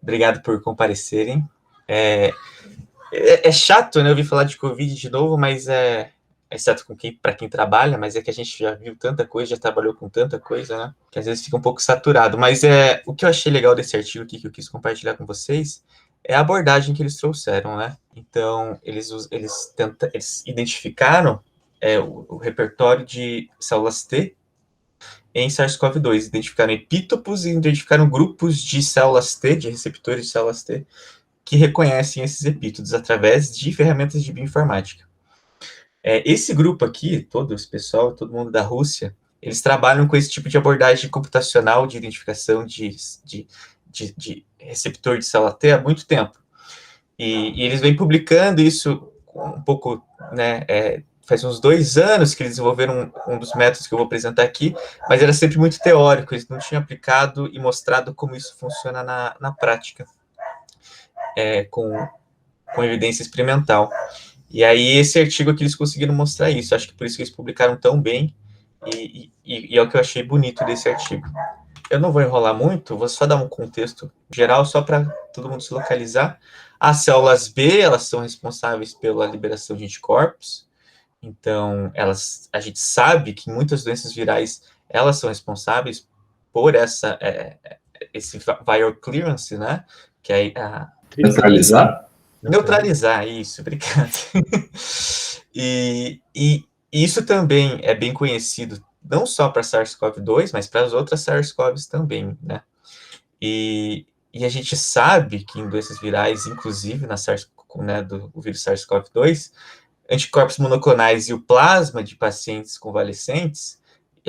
Obrigado por comparecerem. É chato, né, ouvir falar de Covid de novo, mas exceto para quem trabalha, mas é que a gente já viu tanta coisa, já trabalhou com tanta coisa, né, que às vezes fica um pouco saturado. Mas o que eu achei legal desse artigo aqui, que eu quis compartilhar com vocês, é a abordagem que eles trouxeram, né? Então, eles identificaram o repertório de células T em SARS-CoV-2, identificaram epítopos e identificaram grupos de células T, de receptores de células T, que reconhecem esses epítopos através de ferramentas de bioinformática. Esse grupo aqui, todo esse pessoal, todo mundo da Rússia, eles trabalham com esse tipo de abordagem computacional de identificação de receptor de célula T há muito tempo. E eles vêm publicando isso um pouco, né, faz uns 2 anos que eles desenvolveram um dos métodos que eu vou apresentar aqui, mas era sempre muito teórico, eles não tinham aplicado e mostrado como isso funciona na prática, com evidência experimental. E aí esse artigo aqui eles conseguiram mostrar isso, acho que por isso que eles publicaram tão bem, e é o que eu achei bonito desse artigo. Eu não vou enrolar muito, vou só dar um contexto geral, só para todo mundo se localizar. As células B, elas são responsáveis pela liberação de anticorpos, então a gente sabe que muitas doenças virais, elas são responsáveis por esse viral clearance, né, que é neutralizar? Neutralizar, isso, obrigado. E isso também é bem conhecido, não só para SARS-CoV-2, mas para as outras SARS-CoVs também, né? E a gente sabe que em doenças virais, inclusive na SARS, né, do vírus SARS-CoV-2, anticorpos monoclonais e o plasma de pacientes convalescentes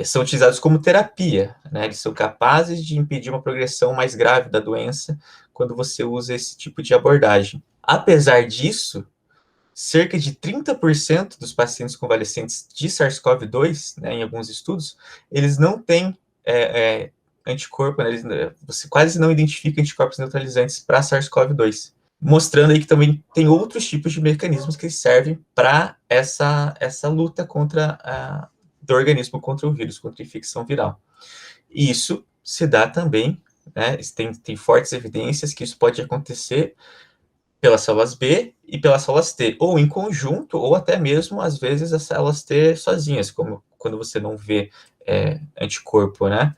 são utilizados como terapia, né? Eles são capazes de impedir uma progressão mais grave da doença quando você usa esse tipo de abordagem. Apesar disso, cerca de 30% dos pacientes convalescentes de SARS-CoV-2, né, em alguns estudos, eles não têm anticorpo, né, você quase não identifica anticorpos neutralizantes para SARS-CoV-2, mostrando aí que também tem outros tipos de mecanismos que servem para essa luta do organismo contra o vírus, contra a infecção viral. E isso se dá também, né, tem fortes evidências que isso pode acontecer pelas células B e pelas células T, ou em conjunto, ou até mesmo, às vezes, as células T sozinhas, como quando você não vê anticorpo, né?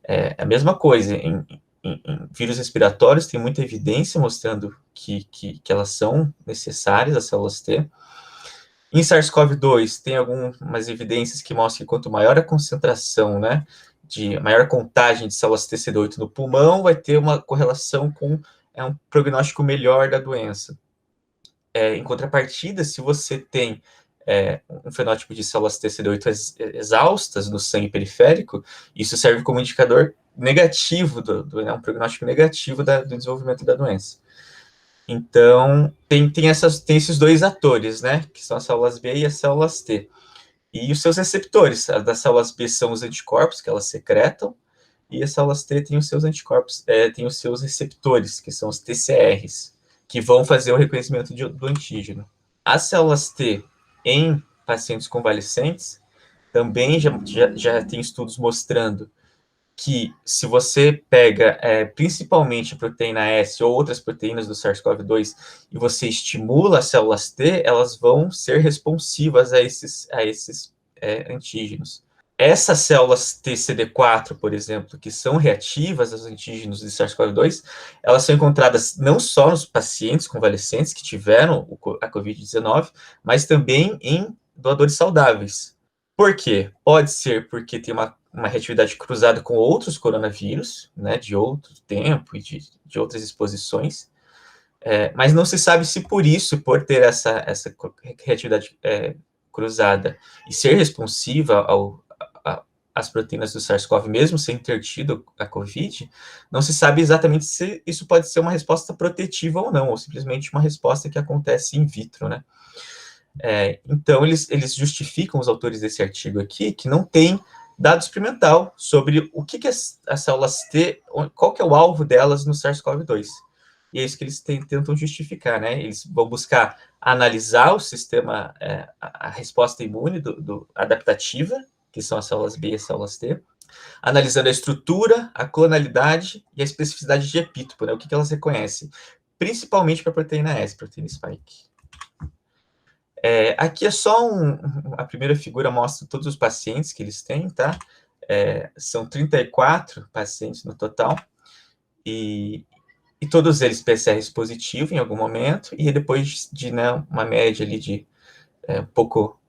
É a mesma coisa, em vírus respiratórios tem muita evidência mostrando que elas são necessárias, as células T. Em SARS-CoV-2 tem algumas evidências que mostram que quanto maior a concentração, né, de maior contagem de células TCD8 no pulmão, vai ter uma correlação com um prognóstico melhor da doença. Em contrapartida, se você tem um fenótipo de células TCD8 exaustas no sangue periférico, isso serve como indicador negativo, um prognóstico negativo do desenvolvimento da doença. Então, tem esses dois atores, né, que são as células B e as células T. E os seus receptores, as das células B são os anticorpos que elas secretam, e as células T têm os seus anticorpos, têm os seus receptores, que são os TCRs, que vão fazer o reconhecimento do antígeno. As células T em pacientes convalescentes também já tem estudos mostrando que se você pega principalmente a proteína S ou outras proteínas do SARS-CoV-2 e você estimula as células T, elas vão ser responsivas a esses antígenos. Essas células TCD4, por exemplo, que são reativas aos antígenos de SARS-CoV-2, elas são encontradas não só nos pacientes convalescentes que tiveram a Covid-19, mas também em doadores saudáveis. Por quê? Pode ser porque tem uma reatividade cruzada com outros coronavírus, né, de outro tempo e de outras exposições, mas não se sabe se por isso, por ter essa reatividade cruzada e ser responsiva às proteínas do SARS-CoV, mesmo sem ter tido a COVID, não se sabe exatamente se isso pode ser uma resposta protetiva ou não, ou simplesmente uma resposta que acontece in vitro, né? Então, eles justificam, os autores desse artigo aqui, que não tem dado experimental sobre o que as células T, qual que é o alvo delas no SARS-CoV-2. E é isso que eles tentam justificar, né? Eles vão buscar analisar o sistema, a resposta imune adaptativa, que são as células B e as células T, analisando a estrutura, a clonalidade e a especificidade de epítopo, né? O que elas reconhecem, principalmente para a proteína S, proteína spike. Aqui é só a primeira figura mostra todos os pacientes que eles têm, tá? São 34 pacientes no total, e todos eles PCR positivo em algum momento, e depois de, né, uma média ali de pouco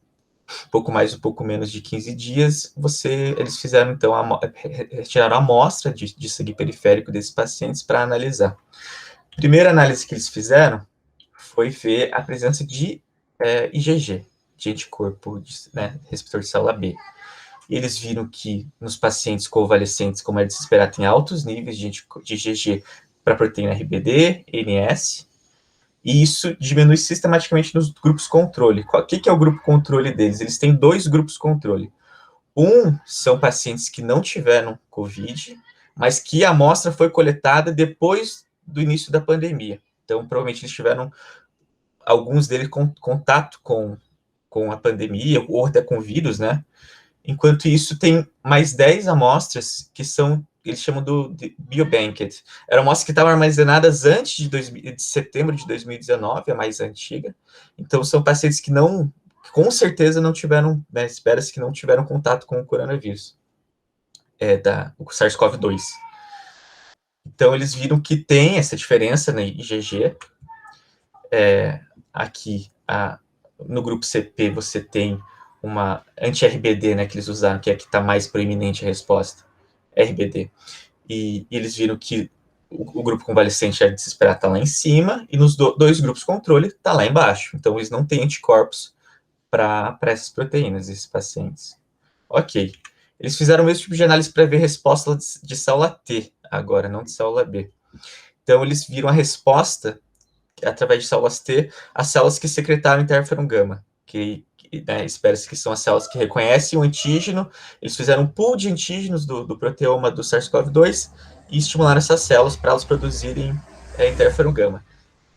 mais, um pouco menos de 15 dias, eles fizeram, então, retiraram a amostra de sangue periférico desses pacientes para analisar. A primeira análise que eles fizeram foi ver a presença de IgG, de anticorpo, né, receptor de célula B. E eles viram que nos pacientes convalescentes, como é de se esperar, tem altos níveis de IgG para proteína RBD, NS, e isso diminui sistematicamente nos grupos controle. O que é o grupo controle deles? Eles têm 2 grupos controle. São pacientes que não tiveram COVID, mas que a amostra foi coletada depois do início da pandemia. Então, provavelmente eles tiveram, alguns deles, contato com a pandemia, ou até com vírus, né? Enquanto isso, tem mais 10 amostras que eles chamam de biobanked. Eram amostras que estavam armazenadas antes de setembro de 2019, a mais antiga. Então, são pacientes que com certeza não tiveram, né, espera-se que não tiveram contato com o coronavírus, o SARS-CoV-2. Então, eles viram que tem essa diferença na IgG. Aqui, no grupo CP, você tem uma anti-RBD, né, que eles usaram, que é a que está mais proeminente a resposta, RBD. E eles viram que o grupo convalescente de desesperado está lá em cima, e nos 2 grupos controle está lá embaixo. Então, eles não têm anticorpos para essas proteínas, esses pacientes. Ok. Eles fizeram o mesmo tipo de análise para ver resposta de célula T, agora, não de célula B. Então, eles viram a resposta através de células T, as células que secretaram interferon gama, que né, espera-se que são as células que reconhecem o antígeno. Eles fizeram um pool de antígenos do proteoma do SARS-CoV-2 e estimularam essas células para elas produzirem interferon gama.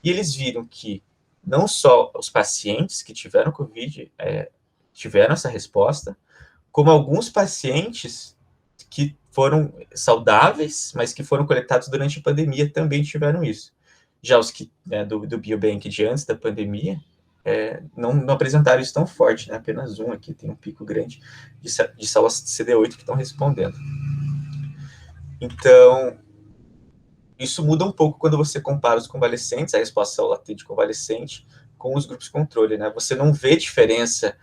E eles viram que não só os pacientes que tiveram COVID tiveram essa resposta, como alguns pacientes que foram saudáveis, mas que foram coletados durante a pandemia também tiveram isso. Já os que, né, do biobank de antes da pandemia, não apresentaram isso tão forte, né? Apenas um aqui tem um pico grande de células CD8 que estão respondendo. Então, isso muda um pouco quando você compara os convalescentes, a resposta célula T de convalescente, com os grupos controle, né? Você não vê diferença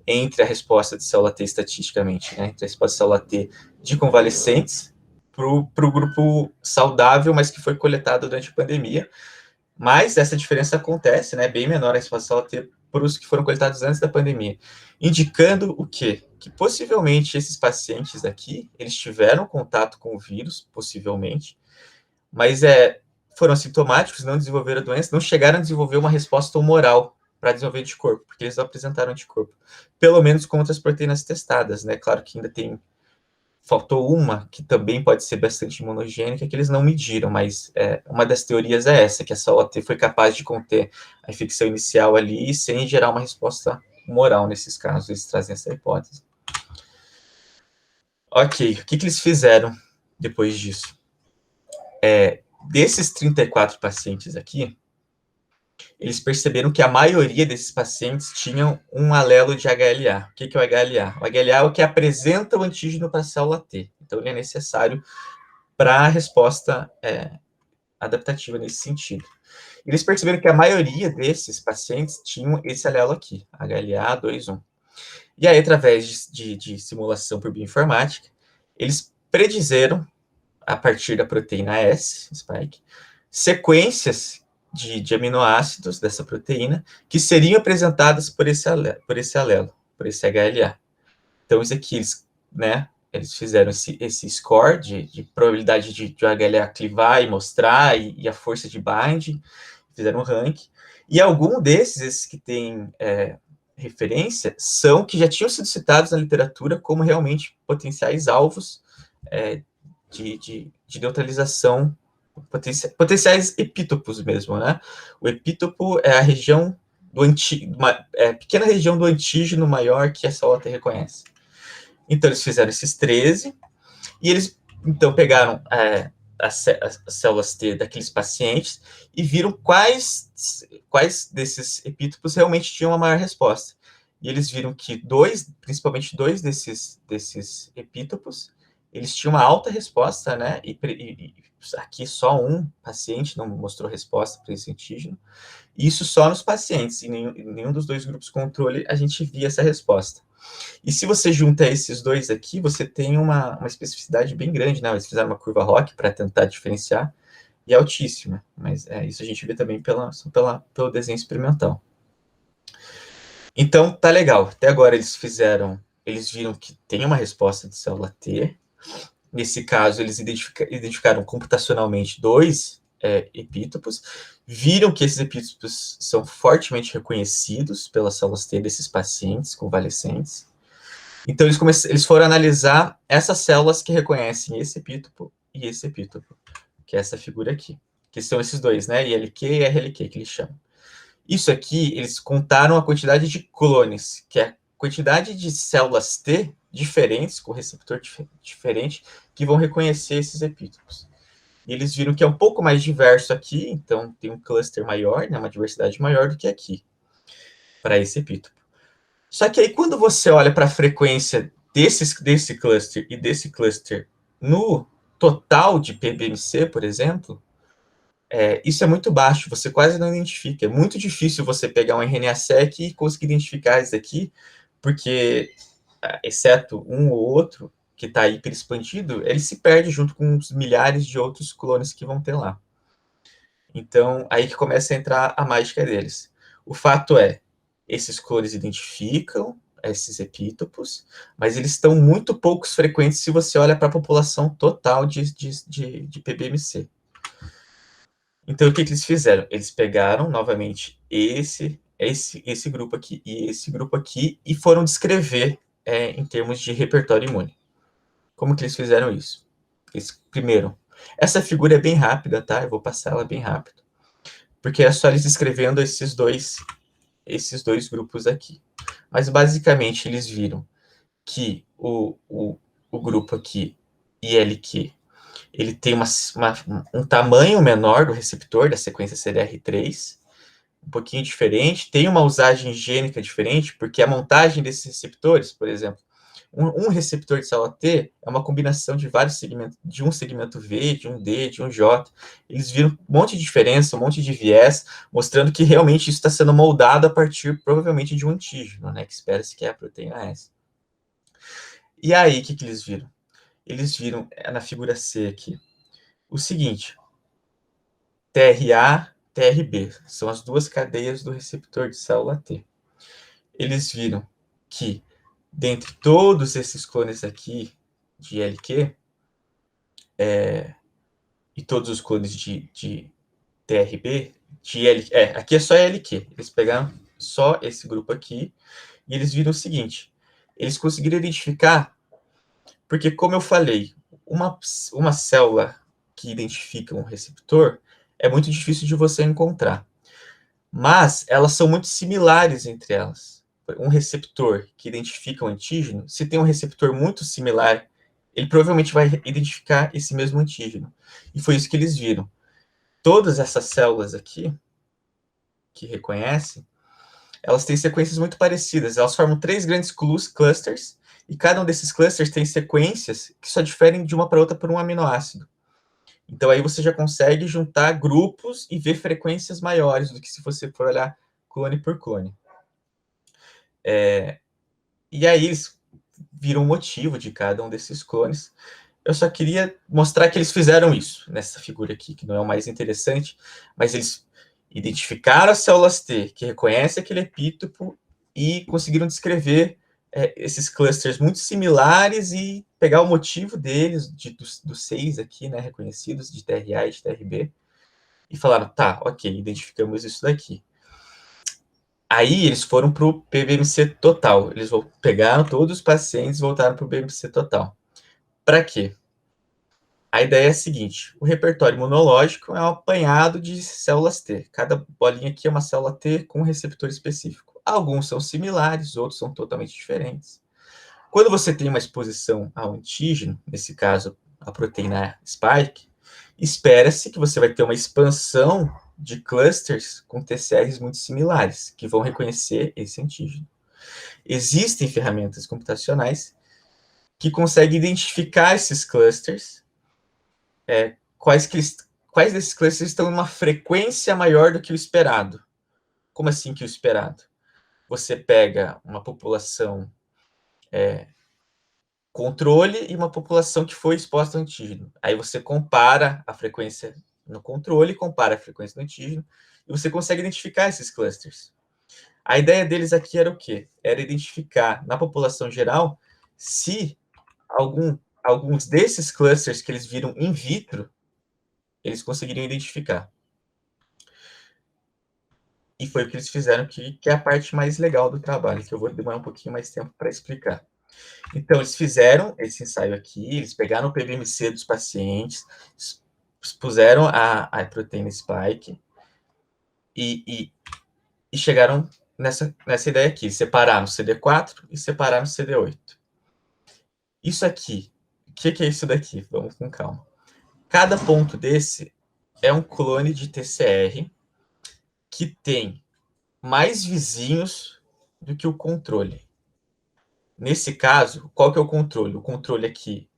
entre a resposta de célula T estatisticamente, né? Entre a resposta de célula T de convalescentes para o grupo saudável, mas que foi coletado durante a pandemia. Mas essa diferença acontece, né? Bem menor a resposta de célula T para os que foram coletados antes da pandemia. Indicando o quê? Que possivelmente esses pacientes aqui, eles tiveram contato com o vírus, possivelmente, mas foram assintomáticos, não desenvolveram a doença, não chegaram a desenvolver uma resposta humoral para desenvolver anticorpo, porque eles não apresentaram anticorpo, pelo menos contra as proteínas testadas, né? Claro que ainda faltou uma que também pode ser bastante imunogênica, que eles não mediram, mas uma das teorias é essa, que a célula T foi capaz de conter a infecção inicial ali sem gerar uma resposta humoral nesses casos, eles trazem essa hipótese. Ok, o que eles fizeram depois disso? Desses 34 pacientes aqui, eles perceberam que a maioria desses pacientes tinham um alelo de HLA. O que é o HLA? O HLA é o que apresenta o antígeno para a célula T. Então, ele é necessário para a resposta adaptativa nesse sentido. Eles perceberam que a maioria desses pacientes tinham esse alelo aqui, HLA-A2.1. E aí, através de simulação por bioinformática, eles predizeram, a partir da proteína S, spike, sequências de aminoácidos dessa proteína que seriam apresentadas por esse alelo, por esse HLA. Então, isso aqui, eles fizeram esse score de probabilidade de o HLA clivar e mostrar, e a força de binding, fizeram um ranking. E algum esses que têm referência, são que já tinham sido citados na literatura como realmente potenciais alvos de neutralização, potenciais epítopos mesmo, né? O epítopo é a região pequena região do antígeno maior que a célula T reconhece. Então, eles fizeram esses 13, E eles, então, pegaram as células T daqueles pacientes e viram quais desses epítopos realmente tinham a maior resposta. E eles viram que principalmente dois desses epítopos, eles tinham uma alta resposta, né? E aqui só um paciente não mostrou resposta para esse antígeno. Isso só nos pacientes, em nenhum dos dois grupos controle a gente via essa resposta. E se você junta esses dois aqui, você tem uma especificidade bem grande, né? Eles fizeram uma curva ROC para tentar diferenciar, e é altíssima, mas isso a gente vê também pelo desenho experimental. Então, tá legal. Até agora eles viram que tem uma resposta de célula T. Nesse caso, eles identificaram computacionalmente dois epítopos, viram que esses epítopos são fortemente reconhecidos pelas células T desses pacientes convalescentes. Então, eles foram analisar essas células que reconhecem esse epítopo e esse epítopo, que é essa figura aqui, que são esses dois, né? ILQ e RLQ, que eles chamam. Isso aqui, eles contaram a quantidade de clones, que é a quantidade de células T diferentes, com receptor diferente, que vão reconhecer esses epítopos. E eles viram que é um pouco mais diverso aqui, então tem um cluster maior, né, uma diversidade maior do que aqui, para esse epítopo. Só que aí, quando você olha para a frequência desse cluster e desse cluster no total de PBMC, por exemplo, isso é muito baixo, você quase não identifica. É muito difícil você pegar um RNA-seq e conseguir identificar isso aqui, porque, exceto um ou outro que está hiper expandido, ele se perde junto com os milhares de outros clones que vão ter lá. Então, aí que começa a entrar a mágica deles. O fato é, esses clones identificam esses epítopos, mas eles estão muito poucos frequentes se você olha para a população total de PBMC. Então, o que eles fizeram? Eles pegaram, novamente, esse grupo aqui e esse grupo aqui e foram descrever em termos de repertório imune. Como que eles fizeram isso? Primeiro, essa figura é bem rápida, tá? Eu vou passar ela bem rápido. Porque é só eles escrevendo esses dois grupos aqui. Mas, basicamente, eles viram que o grupo aqui, ILQ, ele tem um tamanho menor do receptor da sequência CDR3, um pouquinho diferente, tem uma usagem gênica diferente, porque a montagem desses receptores, por exemplo, um receptor de célula T é uma combinação de vários segmentos, de um segmento V, de um D, de um J. Eles viram um monte de diferença, um monte de viés, mostrando que realmente isso está sendo moldado a partir, provavelmente, de um antígeno, né, que espera-se que é a proteína S. E aí, o que eles viram? Eles viram, na figura C aqui, o seguinte: TRA, TRB, são as duas cadeias do receptor de célula T. Eles viram que, dentre todos esses clones aqui de LQ, e todos os clones de TRB, aqui é só LQ, eles pegaram só esse grupo aqui, e eles viram o seguinte: eles conseguiram identificar, porque, como eu falei, uma célula que identifica um receptor é muito difícil de você encontrar. Mas elas são muito similares entre elas. Um receptor que identifica um antígeno, se tem um receptor muito similar, ele provavelmente vai identificar esse mesmo antígeno. E foi isso que eles viram. Todas essas células aqui, que reconhecem, elas têm sequências muito parecidas. Elas formam 3 grandes clusters, e cada um desses clusters tem sequências que só diferem de uma para outra por um aminoácido. Então, aí você já consegue juntar grupos e ver frequências maiores do que se você for olhar clone por clone. E aí eles viram o motivo de cada um desses clones. Eu só queria mostrar que eles fizeram isso, nessa figura aqui, que não é o mais interessante, mas eles identificaram as células T, que reconhecem aquele epítopo, e conseguiram descrever esses clusters muito similares e pegar o motivo deles, dos 6 aqui, né, reconhecidos, de TRA e de TRB, e falaram, tá, ok, identificamos isso daqui. Aí eles foram para o PBMC total. Eles pegaram todos os pacientes e voltaram para o PBMC total. Para quê? A ideia é a seguinte: o repertório imunológico é um apanhado de células T. Cada bolinha aqui é uma célula T com um receptor específico. Alguns são similares, outros são totalmente diferentes. Quando você tem uma exposição ao antígeno, nesse caso, a proteína spike, espera-se que você vai ter uma expansão de clusters com TCRs muito similares, que vão reconhecer esse antígeno. Existem ferramentas computacionais que conseguem identificar esses clusters, quais desses clusters estão em uma frequência maior do que o esperado. Como assim que o esperado? Você pega uma população controle e uma população que foi exposta ao antígeno. Aí você compara a frequência no controle, compara a frequência no antígeno, e você consegue identificar esses clusters. A ideia deles aqui era o quê? Era identificar na população geral se alguns desses clusters que eles viram in vitro, eles conseguiriam identificar. E foi o que eles fizeram, que é a parte mais legal do trabalho, que eu vou demorar um pouquinho mais tempo para explicar. Então, eles fizeram esse ensaio aqui, eles pegaram o PBMC dos pacientes, expuseram a proteína spike e chegaram nessa ideia aqui, separar no CD4 e separar no CD8. Isso aqui, o que é isso daqui? Vamos com calma. Cada ponto desse é um clone de TCR que tem mais vizinhos do que o controle. Nesse caso, qual que é o controle? O controle aqui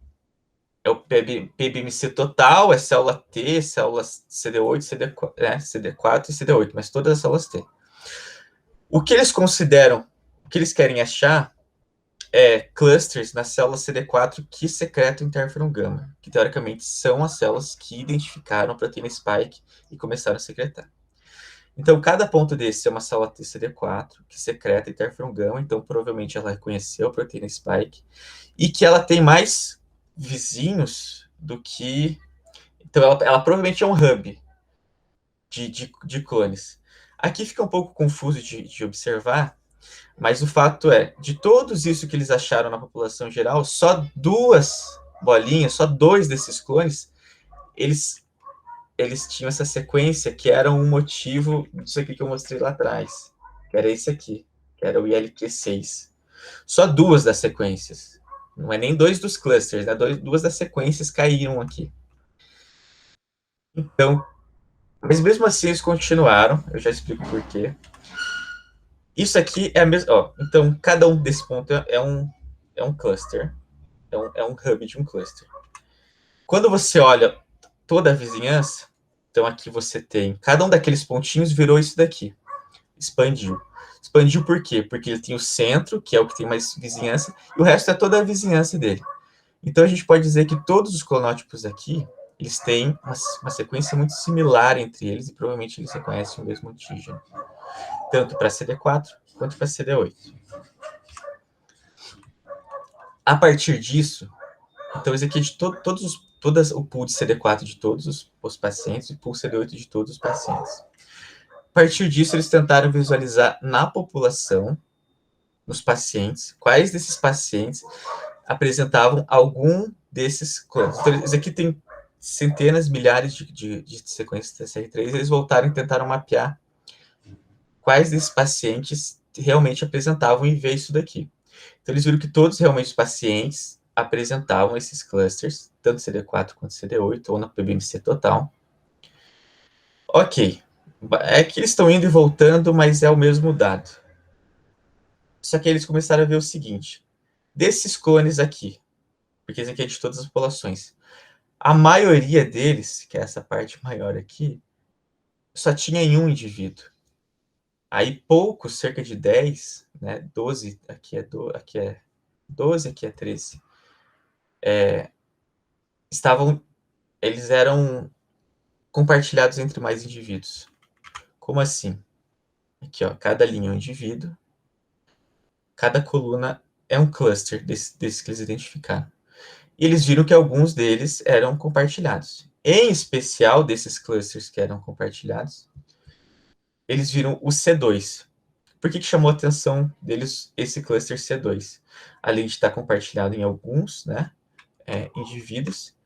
é o PBMC total, é célula T, células CD8, CD4 e CD8, mas todas as células T. O que eles consideram, o que eles querem achar é clusters nas células CD4 que secretam interferon gama, que teoricamente são as células que identificaram a proteína spike e começaram a secretar. Então, cada ponto desse é uma célula T CD4 que secreta interferon gama, então provavelmente ela reconheceu a proteína spike e que ela tem mais vizinhos do que. Então, ela provavelmente é um hub de clones. Aqui fica um pouco confuso de observar, mas o fato é, de todos isso que eles acharam na população geral, só duas bolinhas, só dois desses clones, eles tinham essa sequência que era um motivo disso aqui que eu mostrei lá atrás, que era esse aqui, que era o ILQ6. Só duas das sequências. Não é nem dois dos clusters, né? Duas das sequências caíram aqui. Então, mas mesmo assim eles continuaram, eu já explico por quê. Isso aqui é a mesma. Ó, então, cada um desse ponto é um cluster. É um hub de um cluster. Quando você olha toda a vizinhança, então aqui você tem. Cada um daqueles pontinhos virou isso daqui. Expandiu. Expandiu por quê? Porque ele tem o centro, que é o que tem mais vizinhança, e o resto é toda a vizinhança dele. Então a gente pode dizer que todos os clonótipos aqui, eles têm uma sequência muito similar entre eles e provavelmente eles reconhecem o mesmo antígeno. Tanto para CD4 quanto para CD8. A partir disso, então esse aqui é de todas o pool de CD4 de todos os pacientes e o pool CD8 de todos os pacientes. A partir disso, eles tentaram visualizar na população, nos pacientes, quais desses pacientes apresentavam algum desses clones. Então, esse aqui tem centenas, milhares de sequências TCR3, eles voltaram e tentaram mapear quais desses pacientes realmente apresentavam e ver isso daqui. Então, eles viram que todos realmente os pacientes apresentavam esses clusters, tanto CD4 quanto CD8, ou na PBMC total. Ok, é que eles estão indo e voltando, mas é o mesmo dado. Só que eles começaram a ver o seguinte, desses clones aqui, porque esse aqui é de todas as populações, a maioria deles, que é essa parte maior aqui, só tinha em um indivíduo. Aí poucos, cerca de 10, né, 12, aqui é 12, aqui é 13, estavam, eles eram compartilhados entre mais indivíduos. Como assim? Aqui, ó, cada linha é um indivíduo, cada coluna é um cluster desses que eles identificaram. E eles viram que alguns deles eram compartilhados. Em especial, desses clusters que eram compartilhados, eles viram o C2. Por que chamou a atenção deles esse cluster C2? Além de estar compartilhado em alguns, né, indivíduos,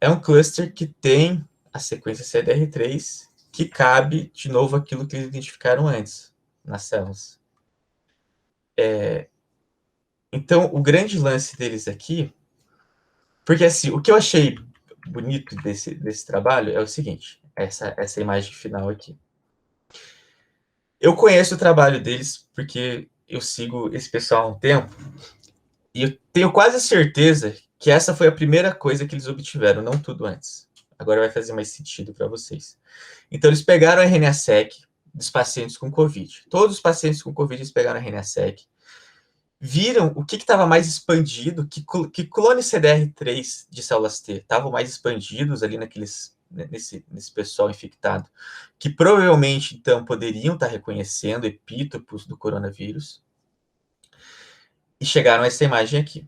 é um cluster que tem a sequência CDR3, que cabe, de novo, aquilo que eles identificaram antes, nas células. Então, o grande lance deles aqui, porque assim, o que eu achei bonito desse trabalho é o seguinte, essa imagem final aqui. Eu conheço o trabalho deles porque eu sigo esse pessoal há um tempo e eu tenho quase certeza que essa foi a primeira coisa que eles obtiveram, não tudo antes. Agora vai fazer mais sentido para vocês. Então, eles pegaram a RNA-seq dos pacientes com Covid. Todos os pacientes com Covid, eles pegaram a RNA-seq, viram o que estava mais expandido, que clones CDR3 de células T estavam mais expandidos ali nesse pessoal infectado, que provavelmente, então, poderiam estar reconhecendo epítopos do coronavírus, e chegaram a essa imagem aqui.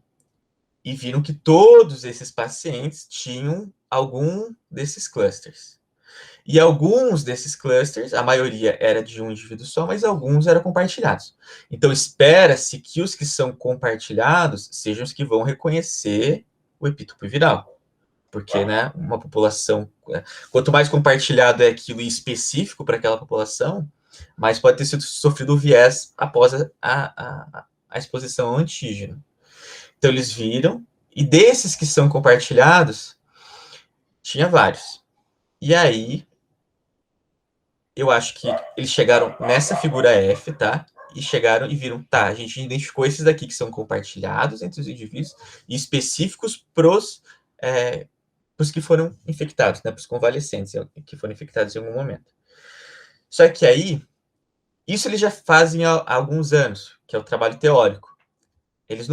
E viram que todos esses pacientes tinham algum desses clusters. E alguns desses clusters, a maioria era de um indivíduo só, mas alguns eram compartilhados. Então, espera-se que os que são compartilhados sejam os que vão reconhecer o epítopo viral. Porque, né, uma população, quanto mais compartilhado é aquilo e específico para aquela população, mais pode ter sido sofrido o viés após a exposição ao antígeno. Então, eles viram, e desses que são compartilhados, tinha vários. E aí, eu acho que eles chegaram nessa figura F, tá? E chegaram e viram, tá, a gente identificou esses daqui que são compartilhados entre os indivíduos e específicos pros que foram infectados, né? Para os convalescentes que foram infectados em algum momento. Só que aí, isso eles já fazem há alguns anos, que é o trabalho teórico. Eles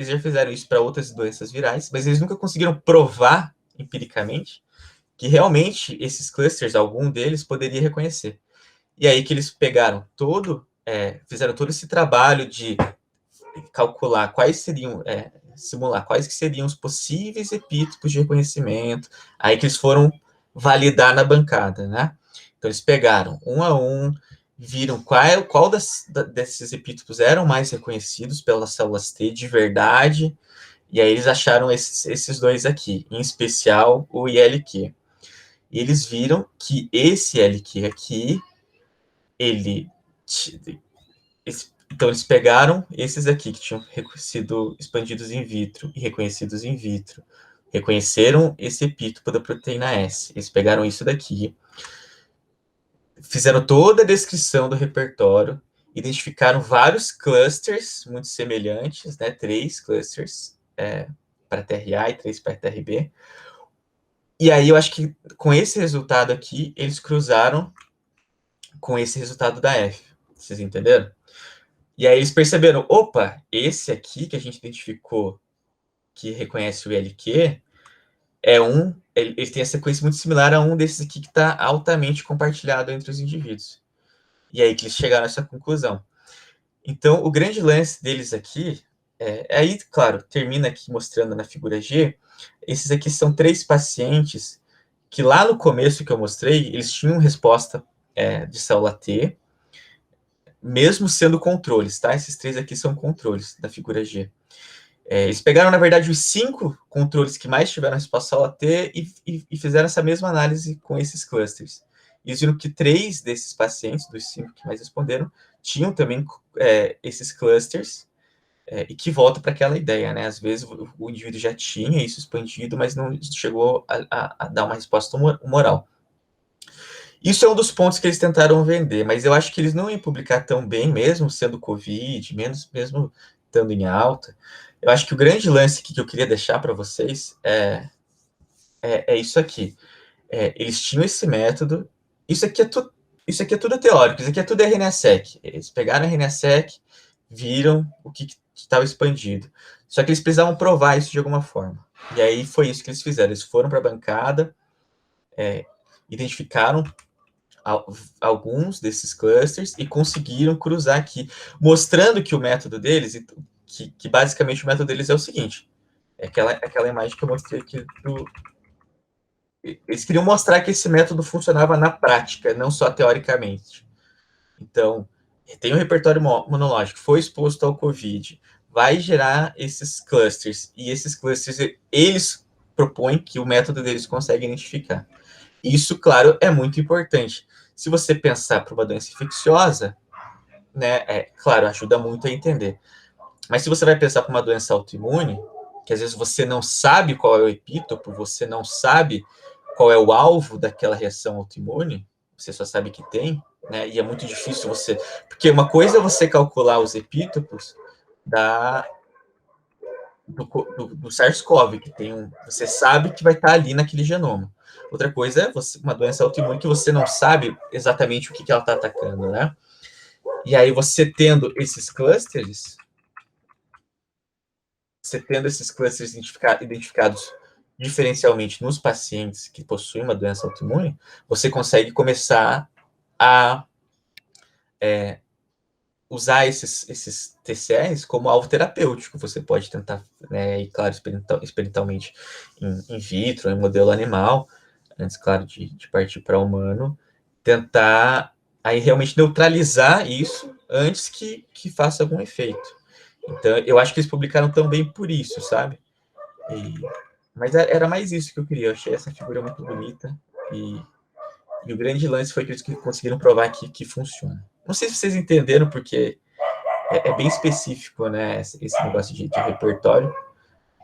já fizeram isso para outras doenças virais, mas eles nunca conseguiram provar empiricamente que realmente esses clusters, algum deles, poderia reconhecer. E aí que eles pegaram fizeram todo esse trabalho de calcular quais seriam, simular quais que seriam os possíveis epítopos de reconhecimento, aí que eles foram validar na bancada, né? Então eles pegaram um a um, viram qual desses epítopos eram mais reconhecidos pelas células T de verdade, e aí eles acharam esses dois aqui, em especial o ILQ. E eles viram que esse LQ aqui, então eles pegaram esses aqui que tinham sido expandidos in vitro e reconhecidos in vitro, reconheceram esse epítopo da proteína S. Eles pegaram isso daqui, fizeram toda a descrição do repertório, identificaram vários clusters muito semelhantes, né? 3 clusters para TRA e 3 para TRB. E aí eu acho que com esse resultado aqui, eles cruzaram com esse resultado da F. Vocês entenderam? E aí eles perceberam, opa, esse aqui que a gente identificou que reconhece o ILQ ele tem a sequência muito similar a um desses aqui que está altamente compartilhado entre os indivíduos. E aí que eles chegaram a essa conclusão. Então, o grande lance deles aqui, aí, claro, termina aqui mostrando na figura G, esses aqui são 3 pacientes que lá no começo que eu mostrei, eles tinham resposta de célula T, mesmo sendo controles, tá? Esses 3 aqui são controles da figura G. Eles pegaram, na verdade, os 5 controles que mais tiveram resposta célula T e fizeram essa mesma análise com esses clusters. Eles viram que 3 desses pacientes, dos 5 que mais responderam, tinham também esses clusters, e que volta para aquela ideia, né? Às vezes o indivíduo já tinha isso expandido, mas não chegou a dar uma resposta humoral. Isso é um dos pontos que eles tentaram vender, mas eu acho que eles não iam publicar tão bem, mesmo sendo Covid, mesmo estando em alta. Eu acho que o grande lance que eu queria deixar para vocês é isso aqui. Eles tinham esse método, isso aqui é tudo teórico, isso aqui é tudo RNA-seq. Eles pegaram a RNA-seq, viram o que estava expandido. Só que eles precisavam provar isso de alguma forma. E aí foi isso que eles fizeram. Eles foram para a bancada, identificaram alguns desses clusters e conseguiram cruzar aqui, mostrando que o método deles, que basicamente o método deles é o seguinte, aquela imagem que eu mostrei aqui eles queriam mostrar que esse método funcionava na prática, não só teoricamente. Então, tem um repertório monológico, foi exposto ao COVID, vai gerar esses clusters, e esses clusters, eles propõem que o método deles consegue identificar. Isso, claro, é muito importante. Se você pensar para uma doença infecciosa, né, claro, ajuda muito a entender. Mas se você vai pensar para uma doença autoimune, que às vezes você não sabe qual é o epítopo, você não sabe qual é o alvo daquela reação autoimune, você só sabe que tem, né? E é muito difícil você... Porque uma coisa é você calcular os epítopos do SARS-CoV, que tem você sabe que vai estar ali naquele genoma. Outra coisa é uma doença autoimune que você não sabe exatamente o que ela está atacando, né? E aí você tendo esses clusters identificados diferencialmente nos pacientes que possuem uma doença autoimune, você consegue começar a usar esses TCRs como alvo terapêutico. Você pode tentar, né, e claro, experimentalmente in vitro, em modelo animal, antes, claro, de partir para humano, tentar aí realmente neutralizar isso antes que faça algum efeito. Então, eu acho que eles publicaram também por isso, sabe? Mas era mais isso que eu queria. Eu achei essa figura muito bonita e o grande lance foi que eles conseguiram provar que funciona. Não sei se vocês entenderam, porque bem específico, né, esse negócio de repertório,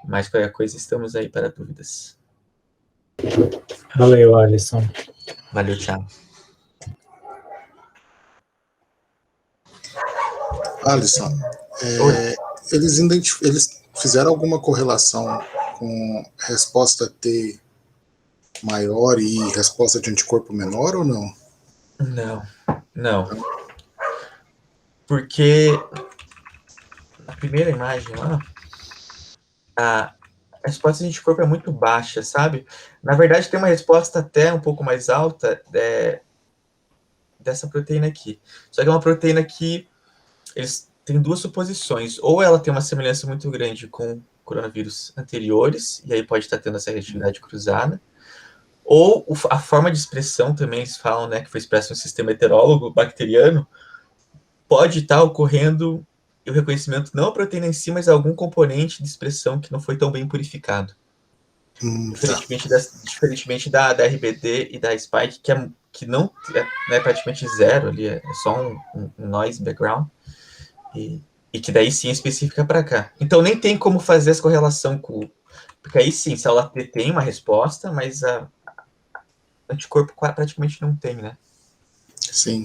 mas qualquer coisa estamos aí para dúvidas. Valeu, Alisson. Valeu, tchau. Alisson, eles fizeram alguma correlação com resposta T maior e resposta de anticorpo menor ou não? Não. Porque na primeira imagem lá, a resposta de anticorpo é muito baixa, sabe? Na verdade, tem uma resposta até um pouco mais alta dessa proteína aqui. Só que é uma proteína que eles têm duas suposições. Ou ela tem uma semelhança muito grande com coronavírus anteriores, e aí pode estar tendo essa reatividade cruzada. Ou a forma de expressão também, eles falam, né, que foi expressa no sistema heterólogo bacteriano, pode estar ocorrendo o reconhecimento não a proteína em si, mas algum componente de expressão que não foi tão bem purificado. Diferentemente da RBD e da Spike, que não é praticamente zero ali, é só um noise background, e que daí sim é específica para cá. Então nem tem como fazer essa correlação com... Porque aí sim, se ela tem uma resposta, mas a anticorpo praticamente não tem, né? Sim.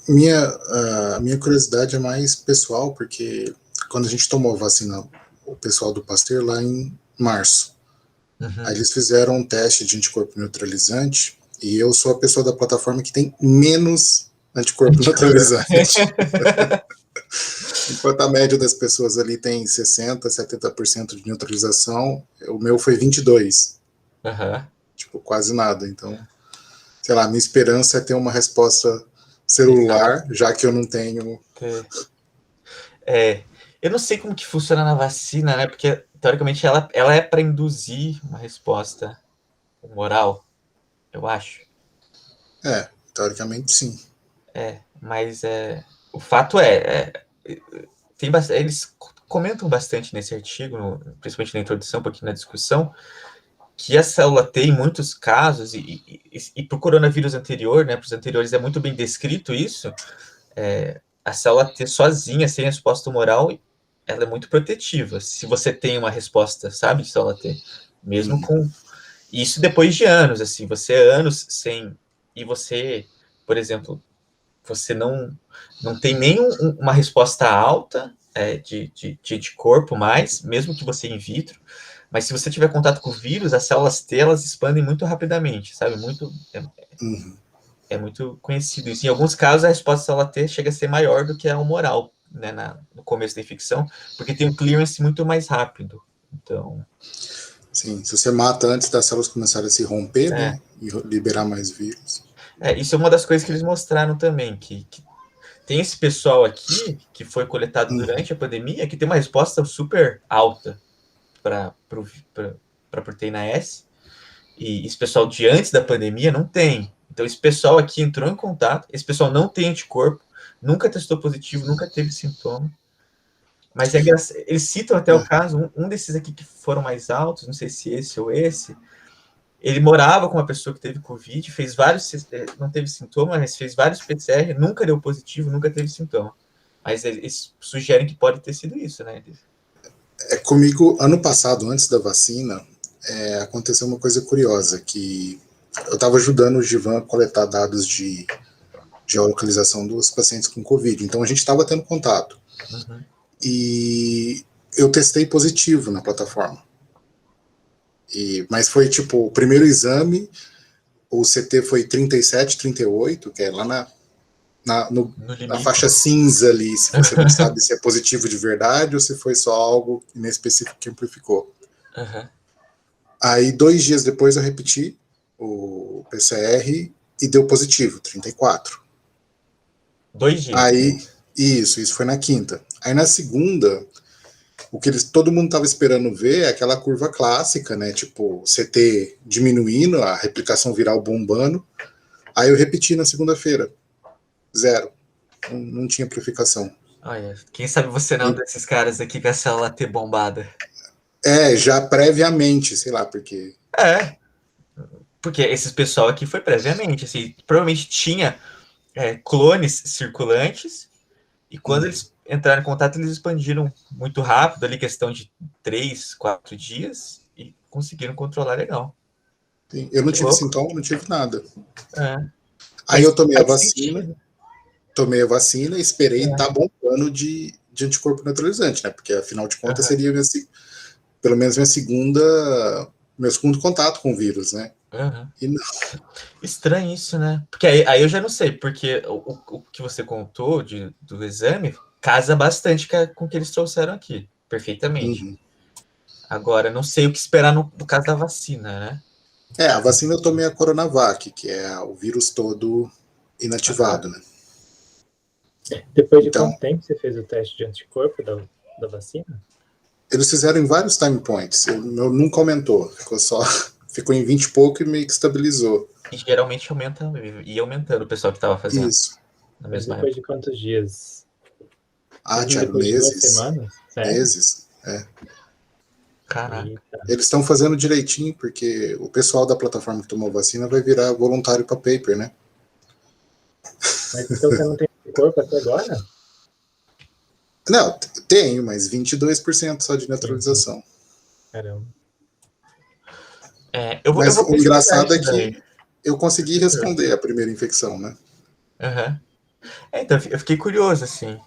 Minha curiosidade é mais pessoal, porque quando a gente tomou a vacina, o pessoal do Pasteur, lá em março, aí eles fizeram um teste de anticorpo neutralizante, e eu sou a pessoa da plataforma que tem menos anticorpo neutralizante. Enquanto a média das pessoas ali tem 60%, 70% de neutralização, o meu foi 22%. Tipo, quase nada. Então, sei lá, minha esperança é ter uma resposta celular, já que eu não tenho... Eu não sei como que funciona na vacina, né? Porque, teoricamente, ela é para induzir uma resposta humoral, eu acho. Teoricamente, sim. Mas o fato eles comentam bastante nesse artigo, principalmente na introdução, um pouquinho na discussão, que a célula T, em muitos casos, e para o coronavírus anterior, né, para os anteriores é muito bem descrito isso, a célula T sozinha, sem resposta humoral, ela é muito protetiva. Se você tem uma resposta, sabe, de célula T, mesmo com... Isso depois de anos, assim, você anos sem... E você, por exemplo, você não tem nem uma resposta alta de anticorpo mais, mesmo que você in vitro, mas se você tiver contato com o vírus, as células T, elas expandem muito rapidamente, sabe? É muito conhecido isso. Em alguns casos, a resposta da célula T chega a ser maior do que a humoral, né, no começo da infecção, porque tem um clearance muito mais rápido. Então... Sim, se você mata antes das células começarem a se romper, né, e liberar mais vírus. Isso é uma das coisas que eles mostraram também, que tem esse pessoal aqui, que foi coletado durante a pandemia, que tem uma resposta super alta para a proteína S, e esse pessoal de antes da pandemia não tem. Então, esse pessoal aqui entrou em contato, esse pessoal não tem anticorpo, nunca testou positivo, nunca teve sintoma. Mas eles citam até o caso, um desses aqui que foram mais altos, não sei se esse ou esse, ele morava com uma pessoa que teve Covid, fez vários, não teve sintoma, mas fez vários PCR, nunca deu positivo, nunca teve sintoma. Mas eles sugerem que pode ter sido isso, né? Comigo, ano passado, antes da vacina, aconteceu uma coisa curiosa, que eu estava ajudando o Givan a coletar dados de geolocalização dos pacientes com Covid, então a gente estava tendo contato. Uhum. E eu testei positivo na plataforma. Mas foi tipo, o primeiro exame, o CT foi 37, 38, que é lá na faixa cinza ali, se você não sabe se é positivo de verdade ou se foi só algo inespecífico que amplificou. Uhum. Aí, 2 dias depois, eu repeti o PCR e deu positivo, 34. 2 dias. Aí, isso foi na quinta. Aí, na segunda, o que todo mundo estava esperando ver é aquela curva clássica, né? Tipo, CT diminuindo, a replicação viral bombando. Aí eu repeti na segunda-feira. 0. Não tinha amplificação. Olha, quem sabe você não é um desses caras aqui com a célula T bombada. Já previamente, sei lá, porque... Porque esse pessoal aqui foi previamente, assim, provavelmente tinha clones circulantes, e quando eles entraram em contato, eles expandiram muito rápido, ali questão de 3, 4 dias, e conseguiram controlar legal. Sim, eu não tive sintoma, não tive nada. Mas Aí eu tomei a vacina, sentido. esperei estar bombando de anticorpo neutralizante, né? Porque afinal de contas seria pelo menos meu segundo contato com o vírus, né? E não. Estranho isso, né? Porque aí eu já não sei, porque o que você contou do exame casa bastante com o que eles trouxeram aqui, perfeitamente. Uhum. Agora, não sei o que esperar no caso da vacina, né? A vacina eu tomei a Coronavac, que é o vírus todo inativado, né? Depois de quanto tempo você fez o teste de anticorpo da vacina? Eles fizeram em vários time points. Meu nunca aumentou. Ficou em 20 e pouco e meio que estabilizou. E geralmente ia aumentando o pessoal que estava fazendo. Isso. Na mesma depois época. de quantos dias? Thiago, depois meses. De 2 semanas? Sério? Meses, Caraca. Eita. Eles estão fazendo direitinho, porque o pessoal da plataforma que tomou vacina vai virar voluntário para paper, né? Mas então você não tem corpo até agora? Não, tenho, mas 22% só de neutralização. Caramba. Mas o engraçado é que daí. eu consegui responder a primeira infecção, né? Então, eu fiquei curioso, assim.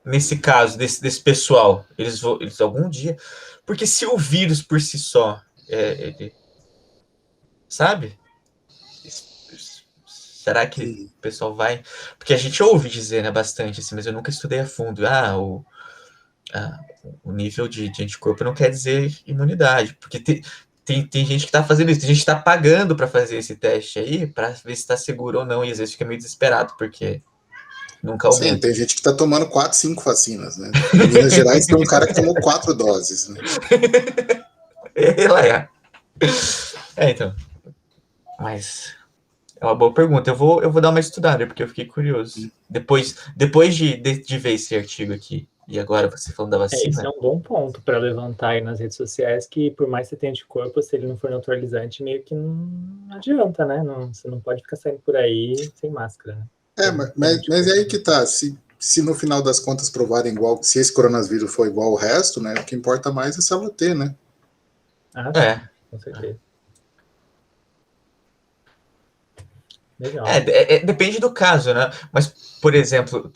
Nesse caso, desse pessoal, eles algum dia... Porque se o vírus por si só, ele, sabe? Será que o pessoal vai... Porque a gente ouve dizer, né, bastante, assim, mas eu nunca estudei a fundo. O nível de anticorpo não quer dizer imunidade, porque tem gente que tá fazendo isso, tem gente que tá pagando para fazer esse teste aí, para ver se tá seguro ou não, e às vezes fica meio desesperado, porque nunca aumenta. Sim, tem gente que tá tomando 4, 5 vacinas, né? Em Minas Gerais tem um cara que tomou 4 doses, né? Então. Mas é uma boa pergunta. Eu vou dar uma estudada, porque eu fiquei curioso. Depois de ver esse artigo aqui, e agora você falando da vacina... Esse é um bom ponto para levantar aí nas redes sociais, que por mais que você tenha anticorpo, se ele não for neutralizante, meio que não adianta, né? Você não pode ficar saindo por aí sem máscara, né? Mas é aí que tá. Se no final das contas provarem igual, se esse coronavírus for igual ao resto, né? O que importa mais é célula T, né? Sim, com certeza. Legal. Depende do caso, né? Mas, por exemplo,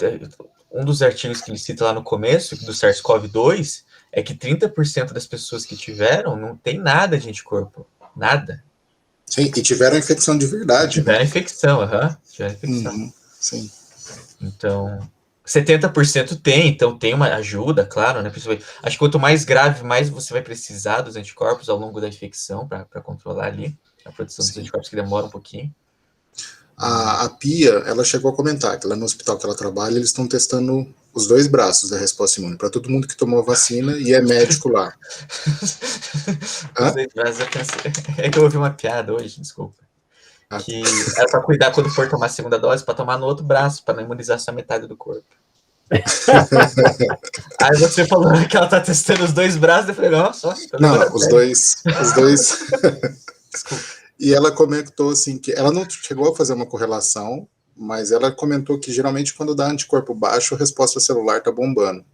um dos artigos que ele cita lá no começo, do SARS-CoV-2, é que 30% das pessoas que tiveram não tem nada de anticorpo. Nada. Sim, e tiveram infecção de verdade. Tiveram infecção, tiveram infecção. Sim. Então, 70% tem, então tem uma ajuda, claro, né? Acho que quanto mais grave, mais você vai precisar dos anticorpos ao longo da infecção para controlar ali a produção dos anticorpos, que demora um pouquinho. A Pia, ela chegou a comentar que lá no hospital que ela trabalha, eles estão testando os 2 braços da resposta imune, para todo mundo que tomou a vacina e é médico lá. É que eu ouvi uma piada hoje, desculpa. Que era para cuidar quando for tomar a segunda dose, para tomar no outro braço, para não imunizar só metade do corpo. Aí você falou que ela tá testando os 2 braços, eu falei, nossa. Não, os dois. Desculpa. E ela comentou assim que ela não chegou a fazer uma correlação, mas ela comentou que geralmente quando dá anticorpo baixo, a resposta celular tá bombando.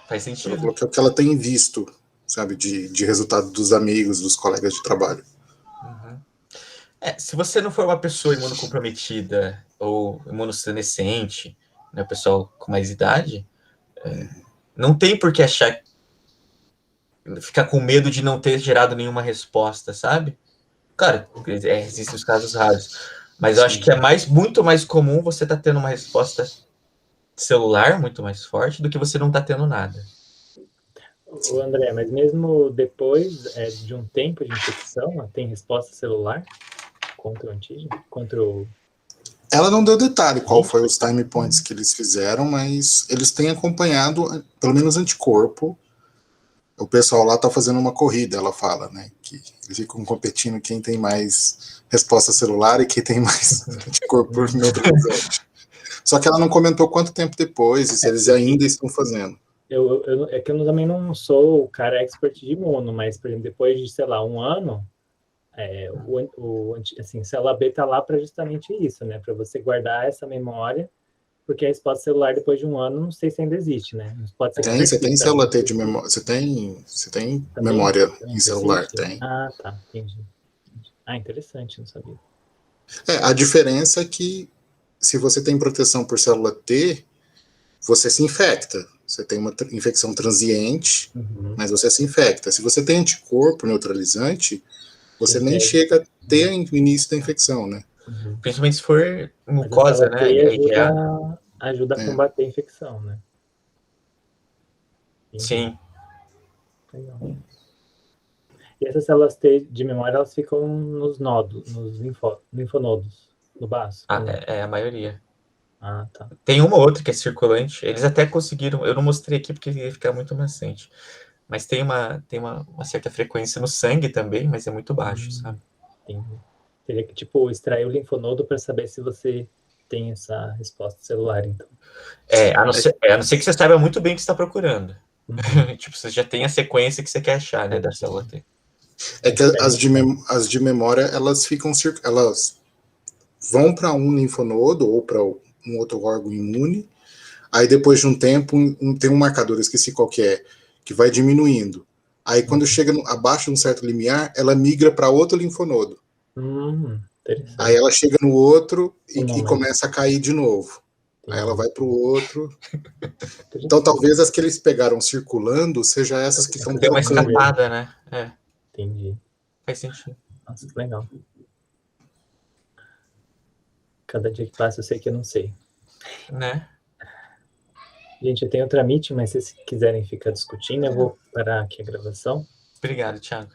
Faz sentido. Ela falou que é o que ela tem visto, sabe, de resultado dos amigos, dos colegas de trabalho. Uhum. Se você não for uma pessoa imunocomprometida ou imunossenescente, né, pessoal com mais idade, não tem por que ficar com medo de não ter gerado nenhuma resposta, sabe? Claro, existem os casos raros, mas eu acho que é muito mais comum você estar tendo uma resposta celular muito mais forte do que você não estar tendo nada. O André, mas mesmo depois de um tempo de infecção, tem resposta celular contra o antígeno? Ela não deu detalhe qual foi os time points que eles fizeram, mas eles têm acompanhado, pelo menos anticorpo. O pessoal lá tá fazendo uma corrida, ela fala, né? Que eles ficam competindo quem tem mais resposta celular e quem tem mais anticorpo neutralizante. Só que ela não comentou quanto tempo depois e se eles ainda estão fazendo. É que eu também não sou o cara expert de imuno, mas, por exemplo, depois de, sei lá, um ano, assim, célula B tá lá para justamente isso, né? Para você guardar essa memória, porque a resposta celular depois de um ano, não sei se ainda existe, né? Pode ser Você tem célula T de memória, você tem memória em celular, tem. Ah, tá, entendi. Interessante, não sabia. A diferença é que se você tem proteção por célula T, você se infecta. Você tem uma infecção transiente, mas você se infecta. Se você tem anticorpo neutralizante, você nem chega a ter o início da infecção, né? Principalmente se for mucosa, né? Ajuda a combater a infecção, né? Sim. Legal. E essas células T de memória, elas ficam nos nodos, nos linfonodos, no baço? É a maioria. Ah, tá. Tem uma ou outra que é circulante. Eles até conseguiram, eu não mostrei aqui porque ia ficar muito maçante. Mas tem uma certa frequência no sangue também, mas é muito baixo, sabe? Entendi. Teria que, tipo, extrair o linfonodo para saber se você tem essa resposta celular, então. A não ser que você saiba muito bem o que você está procurando. Tipo, você já tem a sequência que você quer achar, né, da célula T. É que as de memória, elas vão para um linfonodo ou para um outro órgão imune, aí depois de um tempo tem um marcador, eu esqueci qual que vai diminuindo. Aí quando chega abaixo de um certo limiar, ela migra para outro linfonodo. Aí ela chega no outro e começa a cair de novo. Aí ela vai para o outro. Então talvez as que eles pegaram circulando seja essas que estão deu uma escapada, né? Entendi. Faz sentido. Nossa, que legal. Cada dia que passa eu sei que eu não sei. Né? Gente, eu tenho outra meeting, mas se vocês quiserem ficar discutindo, eu vou parar aqui a gravação. Obrigado, Thiago.